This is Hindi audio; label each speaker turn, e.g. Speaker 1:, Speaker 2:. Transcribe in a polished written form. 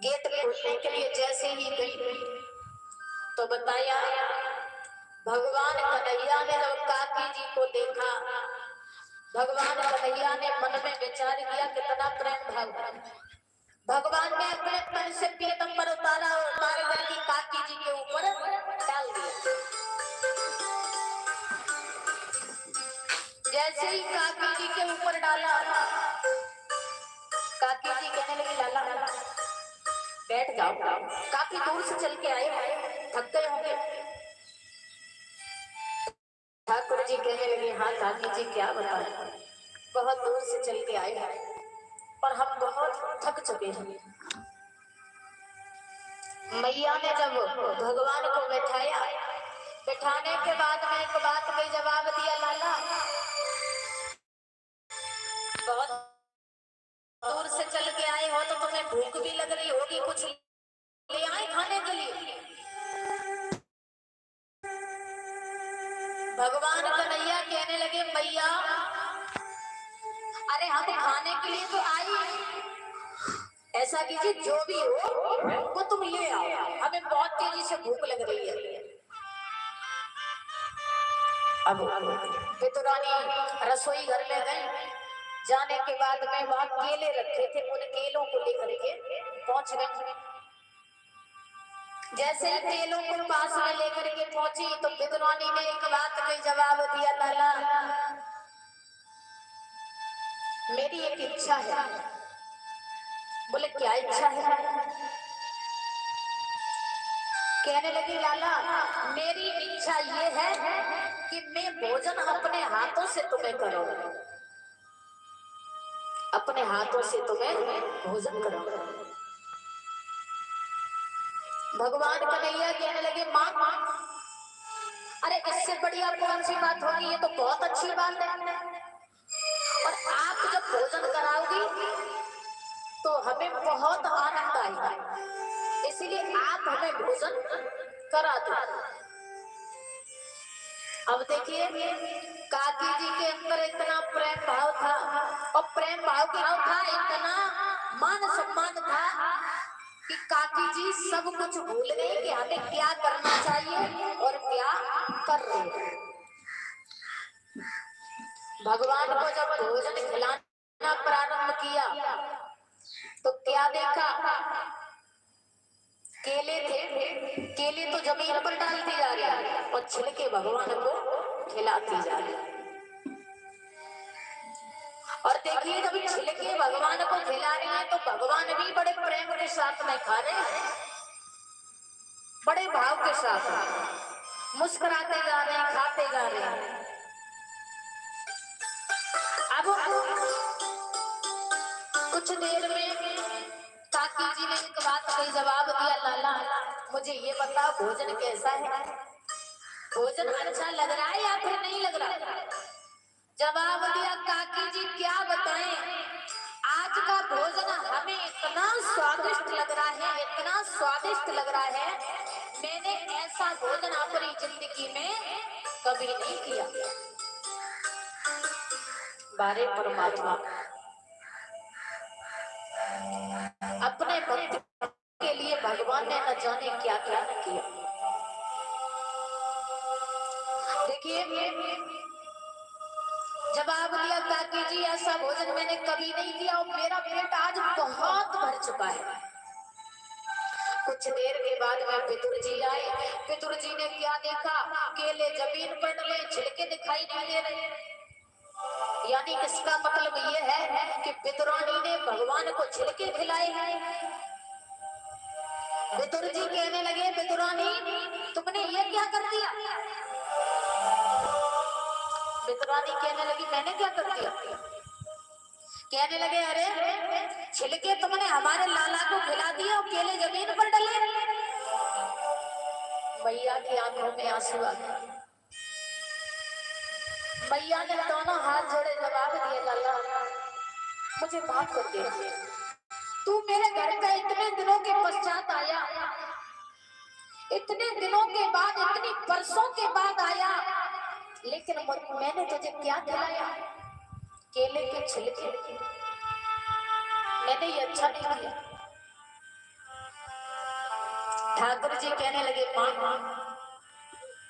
Speaker 1: गेट खोलने के लिए जैसे ही गई तो बताया भगवान कन्हैया ने जब काकी जी को देखा, भगवान कन्हैया ने मन में विचार किया कितना प्रेम भाव। भगवान ने अपने तन से पीतंबर उतारा और उतार करके काकी जी के ऊपर डाल दिया। जैसे ही काकी जी के ऊपर डाला, काकी जी कहने लगी लाला लाला बैठ जाओ, काफी दूर से चल के आए, थक गए होंगे। ठाकुर जी कहने लगे हाँ काकी जी क्या बताएं, बहुत दूर से चल के आए और हम बहुत थक चुके हैं। मैया ने जब भगवान को बैठाया, बैठाने के बाद में एक बात का जवाब दिया लाला बहुत दूर से चल के आए हो तो तुम्हें भूख भी लग रही होगी, कुछ ले आए खाने के लिए। भगवान कन्हैया कहने लगे मैया अरे हम खाने के लिए तो आई, ऐसा कीजिए जो भी हो वो तुम ले आओ, हमें बहुत तेजी से भूख लग रही है। अब पितुरानी रसोई घर में गई, जाने के बाद में वहां केले रखे थे, उन केलों को लेकर के पहुंच गई। जैसे ही केलों को पास में लेकर के पहुंची तो पितुरानी ने एक बात का जवाब दिया लाला मेरी एक इच्छा है। बोले क्या इच्छा है? कहने लगी लाला मेरी इच्छा ये है कि मैं भोजन अपने हाथों से तुम्हें करूं, अपने हाथों से तुम्हें भोजन करूं। भगवान कन्हैया कहने लगे मां अरे इससे बढ़िया कौन सी बात होगी, ये तो बहुत अच्छी बात है और आप जब भोजन कराओगी तो हमें बहुत आनंद आएगा, इसलिए आप हमें भोजन करा दो। अब देखिए काकी जी के अंदर इतना प्रेम भाव था और प्रेम भाव के भाव था, इतना मान सम्मान था कि काकी जी सब कुछ भूल गए कि हमें क्या करना चाहिए और क्या कर रहे हैं। भगवान को जब भोजन खिलाना प्रारंभ किया तो क्या देखा, केले थे, केले तो जमीन पर डालती जा रही और छिलके भगवान को खिलाती जा रही। और देखिए जब छिलके भगवान को खिला रही है तो भगवान भी बड़े प्रेम के साथ में खा रहे हैं, बड़े भाव के साथ मुस्कुराते जा रहे हैं, खाते जा रहे हैं। अब कुछ देर में काकी जी ने एक बात का जवाब दिया लाला मुझे ये बता भोजन कैसा है, भोजन अच्छा लग रहा है या फिर नहीं लग रहा? जवाब दिया काकी जी क्या बताएं, आज का भोजन हमें इतना स्वादिष्ट लग रहा है, इतना स्वादिष्ट लग रहा है, मैंने ऐसा भोजन अपनी जिंदगी में कभी नहीं किया। बारे परमात्मा अपने भक्त के लिए भगवान ने न जाने क्या क्या किया। देखिए जवाब दिया काकी जी ऐसा भोजन मैंने कभी नहीं किया और मेरा पेट आज बहुत भर चुका है। कुछ देर के बाद में पितुर जी आए, पितुर जी ने क्या देखा, केले जमीन पर डले, छिलके दिखाई नहीं दे रहे। यानी इसका मतलब ये है कि पितुरानी ने भगवान को छिलके खिलाए हैं। पितुर जी कहने लगे पितुरानी तुमने ये क्या कर दिया? पितुरानी कहने लगी मैंने क्या कर दिया? कहने लगे अरे छिलके तुमने हमारे लाला को खिला दिए और केले जमीन पर डले। मैया की आंखों में आंसू आ गए। मैया ने दोनों हाथ जोड़े जवाब दिए लाला मुझे माफ कर दे, तू मेरे घर पे इतने दिनों के पश्चात आया, इतने दिनों के बाद, इतनी वर्षों के बाद आया, लेकिन मैंने तुझे क्या खिलाया? केले के छिलके। मैंने ये अच्छा नहीं किया। ठाकुर जी कहने लगे मां